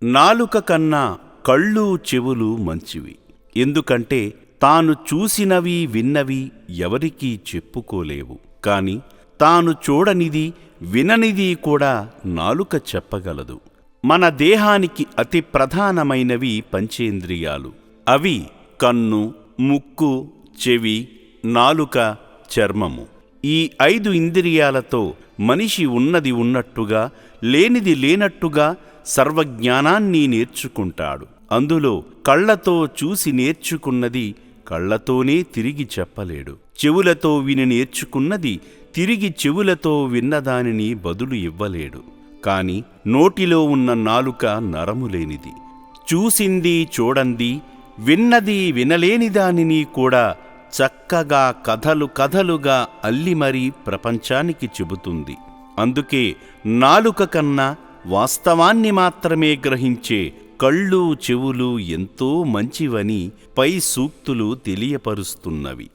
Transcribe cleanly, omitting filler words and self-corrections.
నాలుక కన్నా కళ్ళు చెవులు మంచివి. ఎందుకంటే తాను చూసినవి విన్నవి ఎవరికీ చెప్పుకోలేవు. కాని తాను చూడనిది విననిది కూడా నాలుక చెప్పగలదు. మన దేహానికి అతి ప్రధానమైనవి పంచేంద్రియాలు. అవి కన్ను, ముక్కు, చెవి, నాలుక, చర్మము. ఈ 5 ఇంద్రియాలతో మనిషి ఉన్నది ఉన్నట్టుగా, లేనిది లేనట్టుగా సర్వజ్ఞానాన్ని నేర్చుకుంటాడు. అందులో కళ్లతో చూసి నేర్చుకున్నది కళ్లతోనే తిరిగి చెప్పలేడు. చెవులతో విని నేర్చుకున్నది తిరిగి చెవులతో విన్నదానిని బదులు ఇవ్వలేడు. కాని నోటిలో ఉన్న నాలుక నరములేనిది. చూసింది చూడంది, విన్నది వినలేని దానిని కూడా చక్కగా కథలు కథలుగా అల్లి మరీ ప్రపంచానికి చెబుతుంది. అందుకే నాలుక కన్నా వాస్తవాన్ని మాత్రమే గ్రహించే కళ్ళు చెవులు ఎంతో మంచివని పై సూక్తులు తెలియపరుస్తున్నవి.